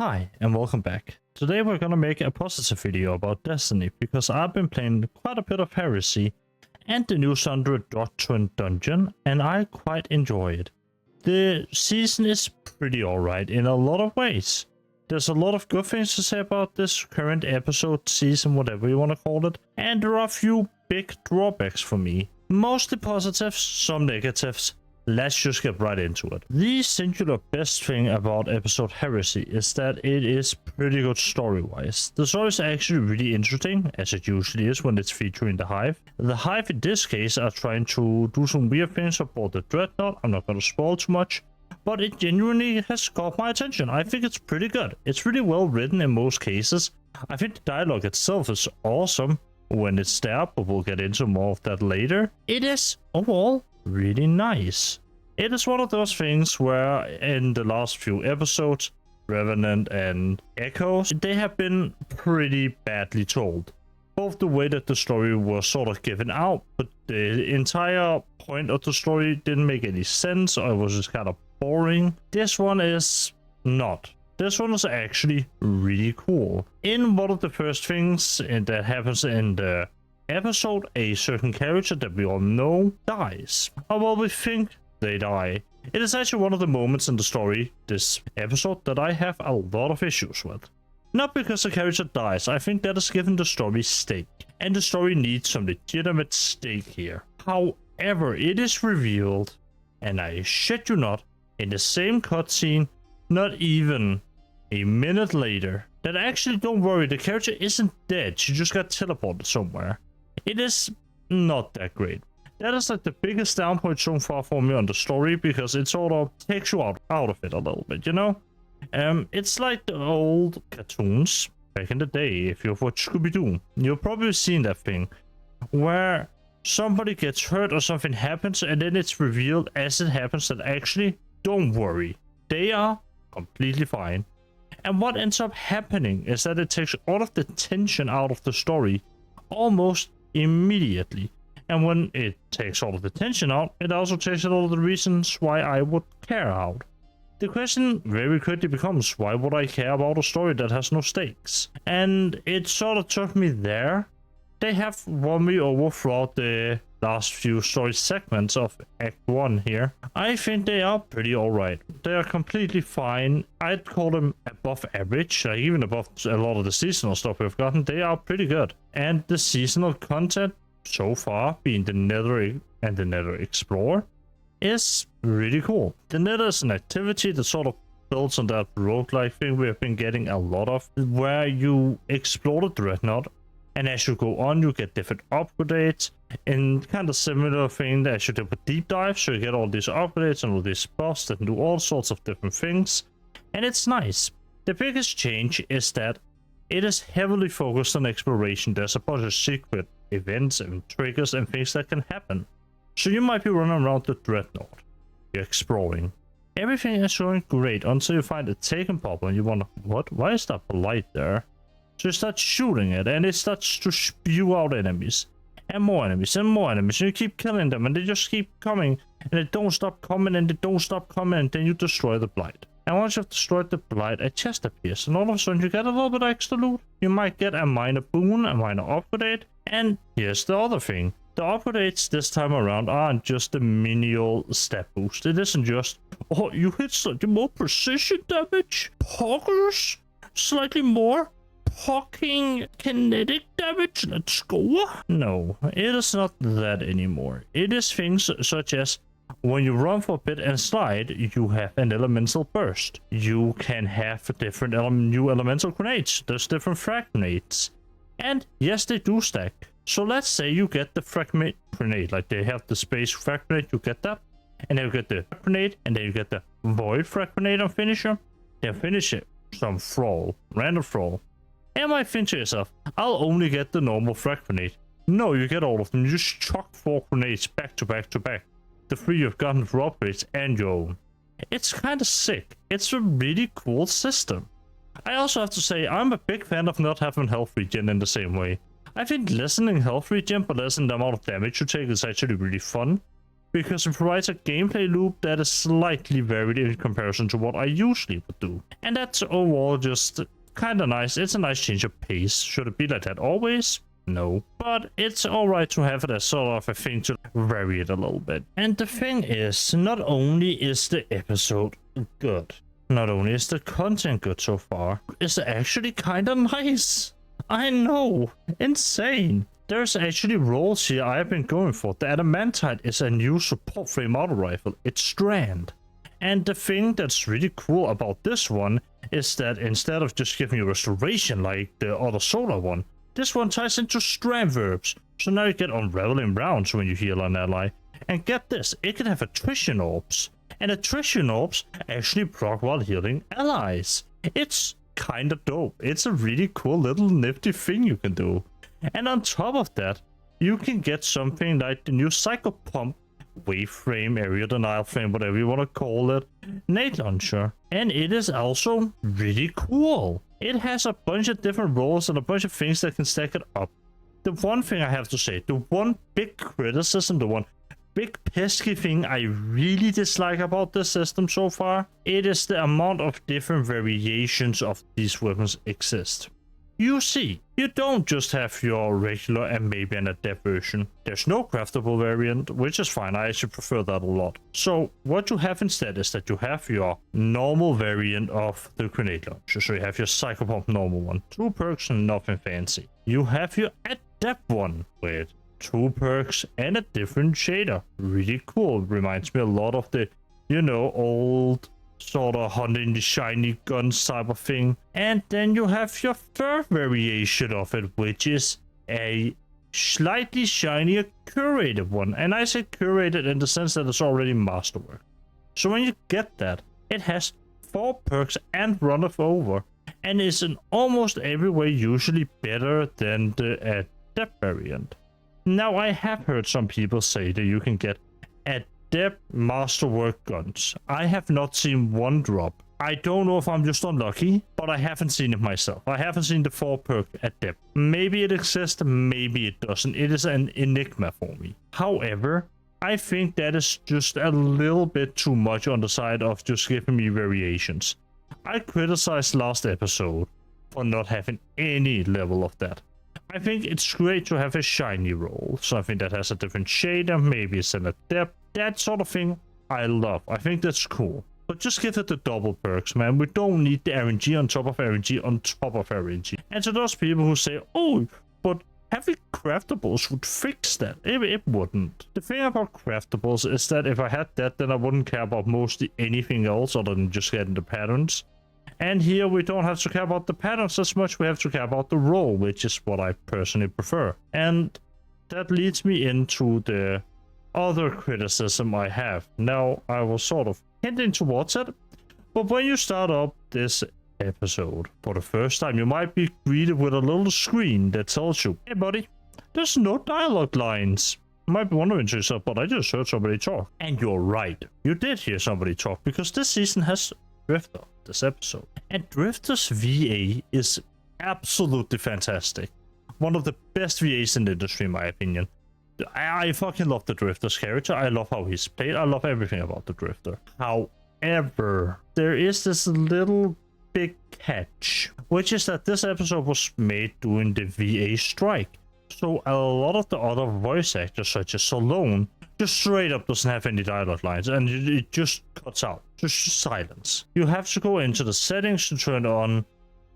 Hi and welcome back. Today we're gonna make a positive video about Destiny because I've been playing quite a bit of Heresy and the new sundered doctrine dungeon and I quite enjoy it. The season is pretty alright in a lot of ways. There's a lot of good things to say about this current episode, season, whatever you want to call it, and there are a few big drawbacks for me. Mostly positives, some negatives. Let's just get right into it. The singular best thing about episode Heresy is that it is pretty good story-wise. The story is actually really interesting, as it usually is when it's featuring the Hive. The Hive in this case are trying to do some weird things aboard the Dreadnought. I'm not going to spoil too much, but it genuinely has caught my attention. I think it's pretty good. It's really well written in most cases. I think the dialogue itself is awesome when it's there, but we'll get into more of that later. It is, overall, really nice. It is one of those things where in the last few episodes, Revenant and Echoes, they have been pretty badly told. Both the way that the story was sort of given out, but the entire point of the story didn't make any sense, or it was just kind of boring. This one is not. This one is actually really cool. In one of the first things that happens in the episode, a certain character that we all know dies. Or well, we think they die. It is actually one of the moments in the story, this episode, that I have a lot of issues with. Not because the character dies, I think that is given the story stake. And the story needs some legitimate stake here. However, it is revealed, and I shit you not, in the same cutscene, not even a minute later, that actually, don't worry, the character isn't dead, she just got teleported somewhere. It is not that great. That is like the biggest down point so far for me on the story, because it sort of takes you out of it a little bit, you know? It's like the old cartoons back in the day. If you've watched Scooby-Doo, you've probably seen that thing where somebody gets hurt or something happens and then it's revealed as it happens that actually, don't worry, they are completely fine. And what ends up happening is that it takes all of the tension out of the story almost immediately. And when it takes all of the tension out, it also takes all of the reasons why I would care out. The question very quickly becomes, why would I care about a story that has no stakes? And it sort of took me there. They have won me over throughout the last few story segments of Act 1 here. I think they are pretty alright. They are completely fine. I'd call them above average, like even above a lot of the seasonal stuff we've gotten. They are pretty good. And the seasonal content so far, being the Nether and the Nether Explorer, is really cool. The Nether is an activity that sort of builds on that roguelike thing we have been getting a lot of, where you explore the Dreadnought, and as you go on, you get different upgrades, and kind of similar thing that you do with deep dive, so you get all these upgrades and all these buffs that do all sorts of different things, and it's nice. The biggest change is that it is heavily focused on exploration. There's a bunch of secret events and triggers and things that can happen. So you might be running around the Dreadnought, you're exploring. Everything is going great until you find a taken pop and you wonder, what? Why is that light there? So you start shooting it and it starts to spew out enemies. And more enemies and more enemies. And you keep killing them and they just keep coming. And they don't stop coming and they don't stop coming. And then you destroy the Blight. And once you've destroyed the Blight, a chest appears. And all of a sudden you get a little bit extra loot. You might get a minor boon, a minor upgrade. And here's the other thing. The upgrades this time around aren't just the menial stat boost. It isn't just, oh, you hit slightly more precision damage, poggers, slightly more pocking kinetic damage, let's go. No, it is not that anymore. It is things such as, when you run for a bit and slide, you have an elemental burst. You can have different new elemental grenades. There's different frag grenades. And yes, they do stack. So let's say you get the frag grenade, like they have the space frag grenade, you get that. And then you get the frag grenade, and then you get the void frag grenade on finisher. Then finish it, some thrall, random thrall. And might think to yourself, I'll only get the normal frag grenade. No, you get all of them. You just chuck 4 grenades back to back to back. The 3 you've gotten for upgrades and your own. It's kind of sick. It's a really cool system. I also have to say, I'm a big fan of not having health regen in the same way. I think lessening health regen but lessening the amount of damage you take is actually really fun. because it provides a gameplay loop that is slightly varied in comparison to what I usually would do. And that's overall just kind of nice. It's a nice change of pace. Should it be like that always? No. But it's alright to have it as sort of a thing to vary it a little bit. And the thing is, not only is the episode good, not only is the content good so far, it's actually kind of nice. I know, insane. There's actually roles here I've been going for. The Adamantite is a new support frame auto rifle. It's Strand. And the thing that's really cool about this one is that instead of just giving you restoration like the other solar one, this one ties into Strand verbs. So now you get unraveling rounds when you heal an ally. And get this, it can have attrition orbs. And attrition orbs actually proc while healing allies. It's kind of dope. It's a really cool little nifty thing you can do. And on top of that, you can get something like the new Psycho Pump Wave Frame, Area Denial Frame, whatever you want to call it, Nade Launcher. And it is also really cool. It has a bunch of different roles and a bunch of things that can stack it up. The one thing I have to say, the one big criticism, the one big pesky thing I really dislike about this system so far, it is the amount of different variations of these weapons exist. You see, you don't just have your regular and maybe an adept version. There's no craftable variant, which is fine. I actually prefer that a lot. So what you have instead is that you have your normal variant of the grenade launcher. So you have your Psychopomp normal one, 2 perks and nothing fancy. You have your adept one with 2 perks and a different shader. Really cool. Reminds me a lot of the, you know, old sort of hunting the shiny guns type of thing. And then you have your third variation of it, which is a slightly shinier curated one. And I say curated in the sense that it's already masterwork. So when you get that, it has 4 perks and runneth over, and is in almost every way usually better than the adept variant. Now I have heard some people say that you can get adept masterwork guns. I have not seen one drop. I don't know if I'm just unlucky, but I haven't seen it myself. I haven't seen the 4 perk adept. Maybe it exists, maybe it doesn't. It is an enigma for me. However, I think that is just a little bit too much on the side of just giving me variations. I criticized last episode for not having any level of that. I think it's great to have a shiny roll, something that has a different shader, maybe it's an adept, that sort of thing I love. I think that's cool. But just give it the double perks, man. We don't need the RNG on top of RNG on top of RNG. And to those people who say, oh, but having craftables would fix that. It wouldn't. The thing about craftables is that if I had that, then I wouldn't care about mostly anything else other than just getting the patterns. And here we don't have to care about the patterns as much, we have to care about the roll, which is what I personally prefer. And that leads me into the other criticism I have. Now, I was sort of hinting towards it, but when you start up this episode for the first time, you might be greeted with a little screen that tells you, hey buddy, there's no dialogue lines. You might be wondering to yourself, but I just heard somebody talk. And you're right, you did hear somebody talk, because this season has Drifter, this episode. And Drifter's VA is absolutely fantastic. One of the best VAs in the industry, in my opinion. I fucking love the Drifter's character. I love how he's played. I love everything about the Drifter. However, there is this little big catch, which is that this episode was made during the VA strike. So a lot of the other voice actors, such as Salone, just straight up doesn't have any dialogue lines, and it just cuts out. Just silence. You have to go into the settings to turn on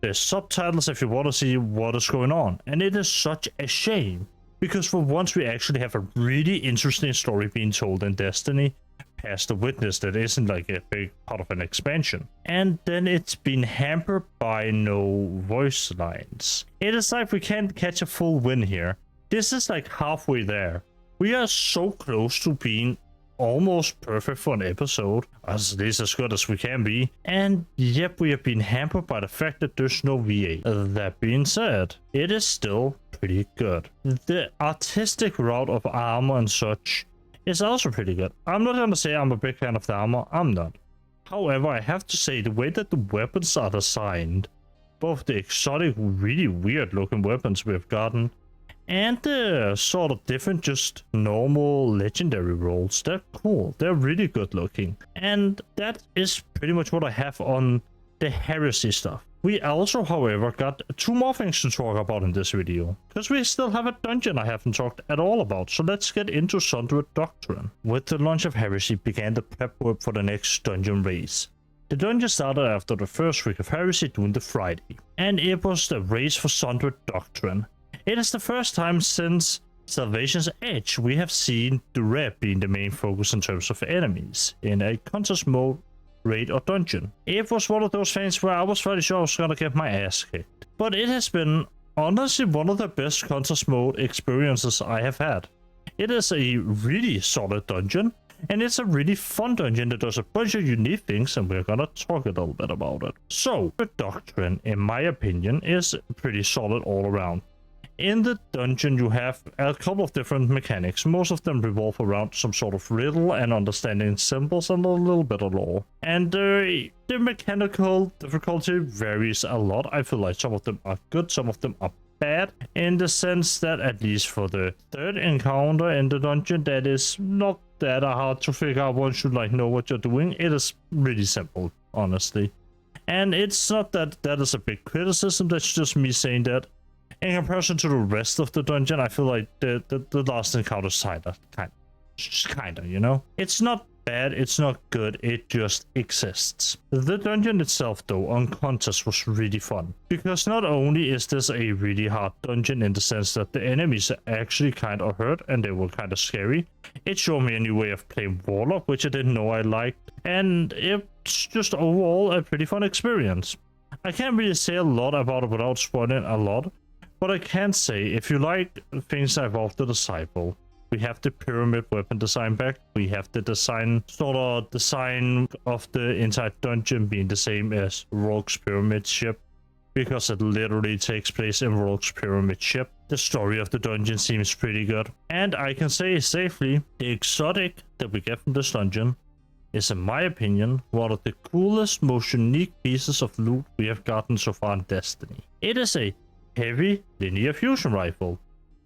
the subtitles if you want to see what is going on. And it is such a shame, because for once we actually have a really interesting story being told in Destiny, past the Witness, that isn't like a big part of an expansion. And then it's been hampered by no voice lines. It is like we can't catch a full win here. This is like halfway there. We are so close to being almost perfect for an episode, at least as good as we can be, and yet we have been hampered by the fact that there's no VA. That being said, it is still pretty good. The artistic route of armor and such is also pretty good. I'm not gonna say I'm a big fan of the armor, I'm not. However, I have to say the way that the weapons are designed, both the exotic, really weird looking weapons we've gotten, And they're sort of different, just normal legendary rolls. They're cool. They're really good looking. And that is pretty much what I have on the heresy stuff. We also, however, got 2 more things to talk about in this video, because we still have a dungeon I haven't talked at all about, so let's get into Sundered Doctrine. With the launch of Heresy began the prep work for the next dungeon race. The dungeon started after the first week of Heresy during the Friday, and it was the race for Sundered Doctrine. It is the first time since Salvation's Edge we have seen the red being the main focus in terms of enemies in a contest mode, raid or dungeon. It was one of those things where I was fairly sure I was gonna get my ass kicked. But it has been honestly one of the best contest mode experiences I have had. It is a really solid dungeon, and it's a really fun dungeon that does a bunch of unique things, and we're gonna talk a little bit about it. So, the Doctrine, in my opinion, is pretty solid all around. In the dungeon you have a couple of different mechanics. Most of them revolve around some sort of riddle and understanding symbols and a little bit of lore. And the mechanical difficulty varies a lot. I feel like some of them are good, some of them are bad, in the sense that at least for the third encounter in the dungeon, that is not that hard to figure out once you know what you're doing. It is really simple, honestly. And it's not that that is a big criticism, that's just me saying that in comparison to the rest of the dungeon, I feel like the last encounter side kinda, you know? It's not bad, it's not good, it just exists. The dungeon itself, though, on contest was really fun, because not only is this a really hard dungeon in the sense that the enemies actually kind of hurt and they were kind of scary, it showed me a new way of playing Warlock, which I didn't know I liked, and it's just overall a pretty fun experience. I can't really say a lot about it without spoiling a lot, but I can say, if you like things that involve the Disciple, we have the pyramid weapon design back. We have the design of the entire dungeon being the same as Rogue's pyramid ship, because it literally takes place in Rogue's pyramid ship. The story of the dungeon seems pretty good. And I can say safely, the exotic that we get from this dungeon is, in my opinion, one of the coolest, most unique pieces of loot we have gotten so far in Destiny. It is a heavy linear fusion rifle.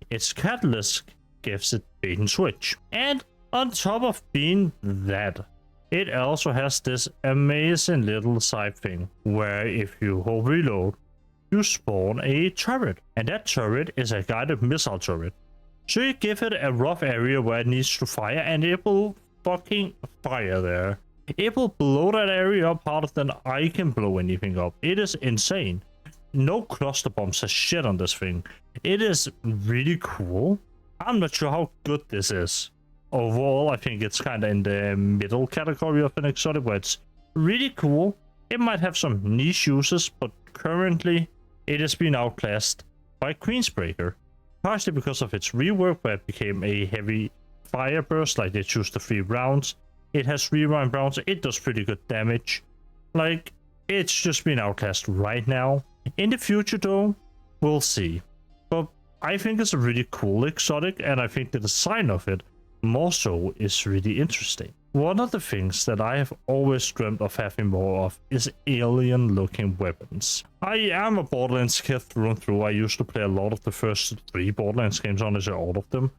Its catalyst gives it bait and switch. And on top of being that, it also has this amazing little side thing where if you hold reload, you spawn a turret. And that turret is a guided missile turret. So you give it a rough area where it needs to fire and it will fucking fire there. It will blow that area up harder than I can blow anything up. It is insane. No cluster bombs has shit on this thing. It is really cool. I'm not sure how good this is. Overall, I think it's kind of in the middle category of an exotic, where it's really cool. It might have some niche uses, but currently it has been outclassed by Queensbreaker. Partially because of its rework, where it became a heavy fire burst, like they choose the 3 rounds. It has rewind rounds, it does pretty good damage. Like, it's just been outclassed right now. In the future, though, we'll see. But I think it's a really cool exotic, and I think the design of it, more so, is really interesting. One of the things that I have always dreamt of having more of is alien-looking weapons. I am a Borderlands kid through and through. I used to play a lot of the first 3 Borderlands games, honestly all of them.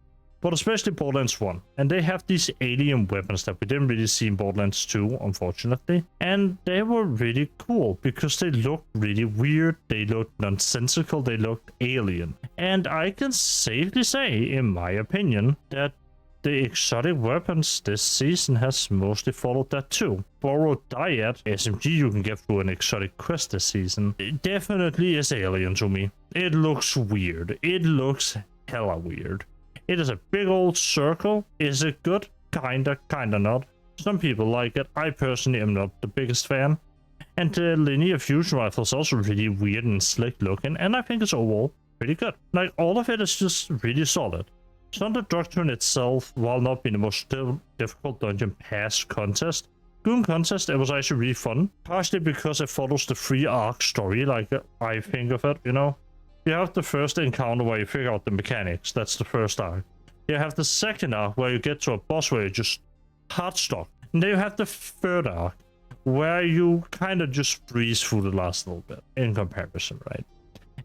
But especially Borderlands 1. And they have these alien weapons that we didn't really see in Borderlands 2, unfortunately. And they were really cool because they looked really weird, they looked nonsensical, they looked alien. And I can safely say, in my opinion, that the exotic weapons this season has mostly followed that too. Borrowed Dyad SMG you can get through an exotic quest this season, it definitely is alien to me. It looks weird. It looks hella weird. It is a big old circle. Is it good? Kinda not. Some people like it. I personally am not the biggest fan. And the linear fusion rifle is also really weird and slick looking, and I think it's overall pretty good. Like, all of it is just really solid. Sundered Doctrine itself, while not being the most difficult dungeon past contest, during contest it was actually really fun. Partially because it follows the 3 arc story, like I think of it, you know. You have the first encounter where you figure out the mechanics, that's the first arc. You have the second arc where you get to a boss where you just hard stop. And then you have the third arc where you kind of just breeze through the last little bit in comparison, right?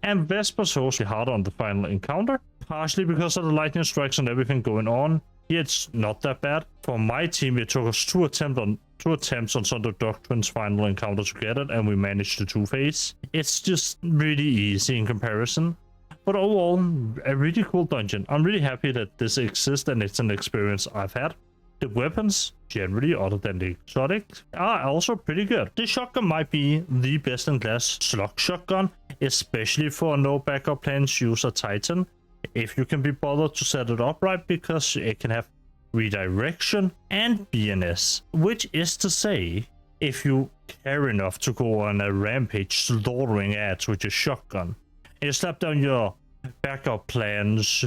and Vesper's host is harder on the final encounter, partially because of the lightning strikes and everything going on. Here it's not that bad. For my team, it took us two attempts on Sundered Doctrine's final encounter to get it, and we managed to two-phase. It's just really easy in comparison. But overall, a really cool dungeon. I'm really happy that this exists and it's an experience I've had. The weapons, generally other than the exotic, are also pretty good. The shotgun might be the best in class slug shotgun, especially for no backup plans use a Titan. If you can be bothered to set it up right, because it can have redirection and BNS, which is to say, if you care enough to go on a rampage slaughtering ads with your shotgun, and you slap down your backup plans,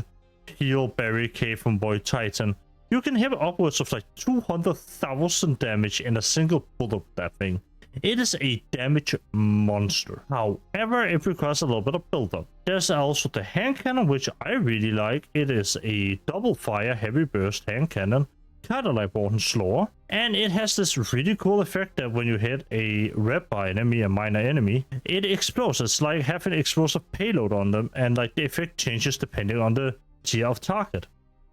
heal barricade from Boy Titan, you can hit upwards of like 200,000 damage in a single bullet with that thing. It is a damage monster. However, it requires a little bit of build-up. There's also the hand cannon, which I really like. It is a double fire heavy burst hand cannon, kind of like Borden's Slawer. And it has this really cool effect that when you hit a red bar enemy, a minor enemy, it explodes. It's like having explosive payload on them, and like the effect changes depending on the tier of target.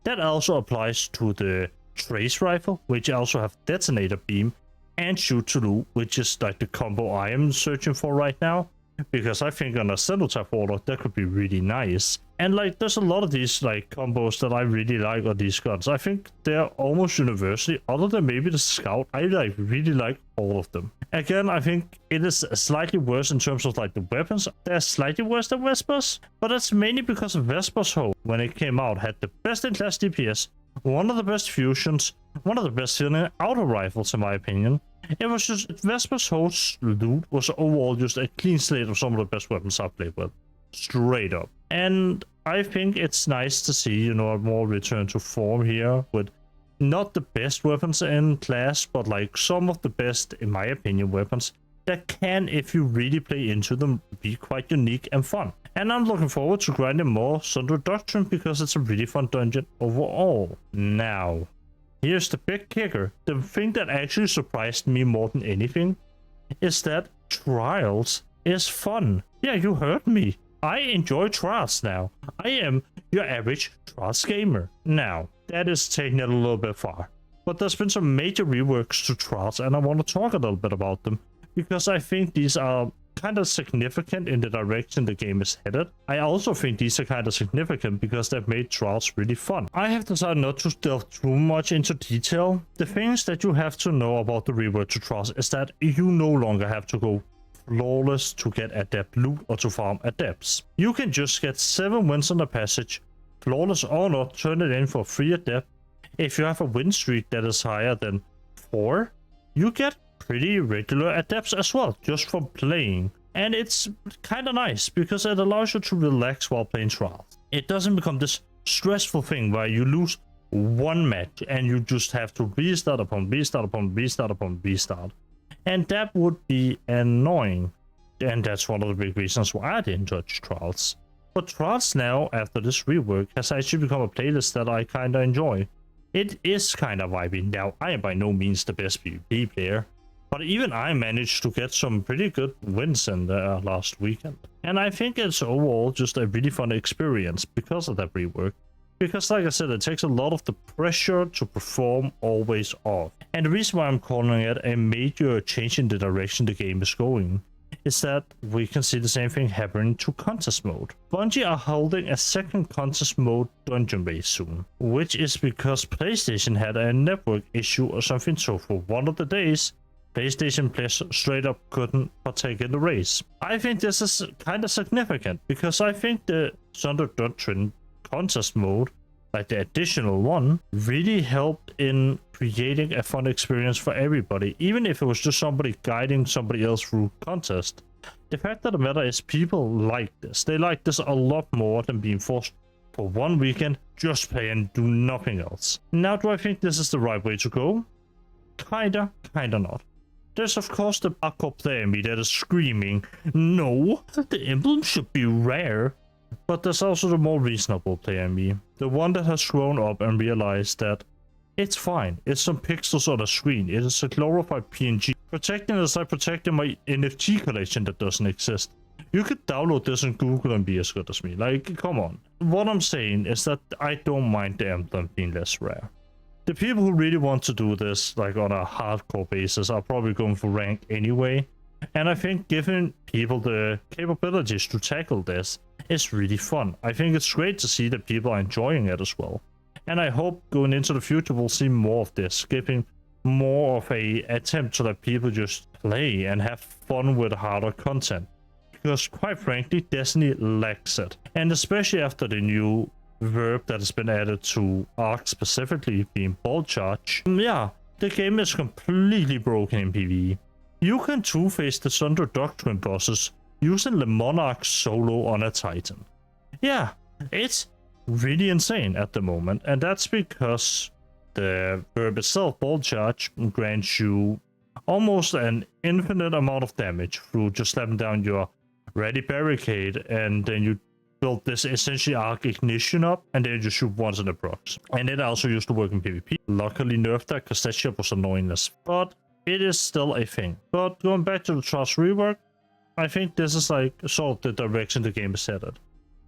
That also applies to the trace rifle, which also have detonator beam, and shoot to loot, which is like the combo I am searching for right now, because I think on a Cenotype order that could be really nice. And like there's a lot of these like combos that I really like on these guns. I think they're almost universally, other than maybe the Scout, I like really like all of them. Again, I think it is slightly worse in terms of like the weapons. They're slightly worse than Vesper's, but that's mainly because of Vesper's Hope, when it came out, had the best in class DPS, one of the best fusions, one of the best feeling auto rifles in my opinion. It was just Vesper's Host loot was overall just a clean slate of some of the best weapons I've played with. Straight up. And I think it's nice to see, you know, a more return to form here with not the best weapons in class, but like some of the best, in my opinion, weapons that can, if you really play into them, be quite unique and fun. And I'm looking forward to grinding more Sundered Doctrine because it's a really fun dungeon overall. Now, here's the big kicker. The thing that actually surprised me more than anything is that Trials is fun. Yeah, you heard me. I enjoy Trials now. I am your average Trials gamer. Now, that is taking it a little bit far. But there's been some major reworks to Trials, and I want to talk a little bit about them, because I think these are kind of significant in the direction the game is headed. I also think these are kind of significant because they've made Trials really fun. I have decided not to delve too much into detail. The things that you have to know about the rework to Trials is that you no longer have to go flawless to get adept loot or to farm adepts. You can just get 7 wins on the passage, flawless or not, turn it in for free adept. If you have a win streak that is higher than 4, you get pretty regular adepts as well, just from playing. And it's kind of nice because it allows you to relax while playing Trials. It doesn't become this stressful thing where you lose one match and you just have to restart upon restart upon restart upon restart. And that would be annoying. And that's one of the big reasons why I didn't touch Trials. But Trials now, after this rework, has actually become a playlist that I kind of enjoy. It is kind of vibey. Now, I am by no means the best PvP player, but even I managed to get some pretty good wins in the last weekend. And I think it's overall just a really fun experience because of that rework. Because like I said, it takes a lot of the pressure to perform always off. And the reason why I'm calling it a major change in the direction the game is going is that we can see the same thing happening to contest mode. Bungie are holding a second contest mode dungeon race soon, which is because PlayStation had a network issue or something, so for one of the days, PlayStation players straight up couldn't partake in the race. I think this is kind of significant because I think the Sundered Doctrine contest mode, like the additional one, really helped in creating a fun experience for everybody, even if it was just somebody guiding somebody else through contest. The fact of the matter is people like this. They like this a lot more than being forced for one weekend just play and do nothing else. Now, do I think this is the right way to go? Kinda not. There's of course the hardcore player in me that is screaming, no, the emblem should be rare. But there's also the more reasonable player in me, the one that has grown up and realized that it's fine, it's some pixels on a screen, it is a glorified PNG. Protecting is like protecting my NFT collection that doesn't exist. You could download this on Google and be as good as me. Like, come on. What I'm saying is that I don't mind the emblem being less rare. The people who really want to do this, like on a hardcore basis, are probably going for rank anyway. And I think giving people the capabilities to tackle this is really fun. I think it's great to see that people are enjoying it as well. And I hope going into the future we'll see more of this, giving more of a attempt to let people just play and have fun with harder content. Because quite frankly, Destiny lacks it. And especially after the new verb that has been added to Arc specifically, being ball charge. Yeah, the game is completely broken in PvE. You can two-face the sundered doctrine bosses using the Monarch solo on a Titan. Yeah, it's really insane at the moment, and that's because the verb itself, ball charge, grants you almost an infinite amount of damage through just slapping down your ready barricade, and then you build this essentially arc ignition up, and then you just shoot once in the procs. And it also used to work in PvP. Luckily nerfed that because that shit was annoying as fuck. It is still a thing. But going back to the Trust rework, I think this is like sort of the direction the game is headed.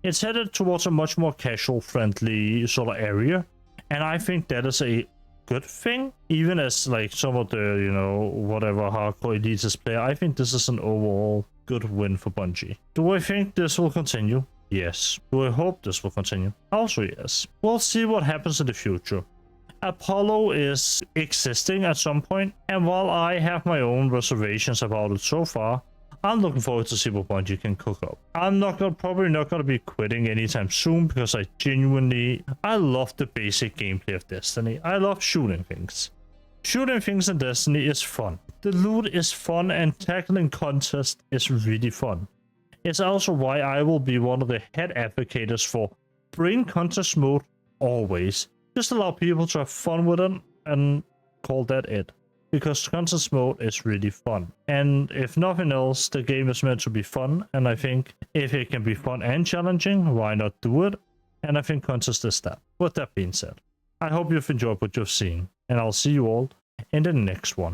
It's headed towards a much more casual friendly sort of area, and I think that is a good thing. Even as like some of the, you know, whatever hardcore elitist player, I think this is an overall good win for Bungie. Do I think this will continue? Yes. Do I hope this will continue? Also yes. We'll see what happens in the future. Apollo is existing at some point, and while I have my own reservations about it so far, I'm looking forward to see what Bungie can cook up. I'm probably not gonna be quitting anytime soon, because I love the basic gameplay of Destiny. I love shooting things. Shooting things in Destiny is fun. The loot is fun, and tackling contests is really fun. It's also why I will be one of the head advocates for bring contest mode always. Just allow people to have fun with it and call that it. Because contest mode is really fun. And if nothing else, the game is meant to be fun. And I think if it can be fun and challenging, why not do it? And I think contest is that. With that being said, I hope you've enjoyed what you've seen. And I'll see you all in the next one.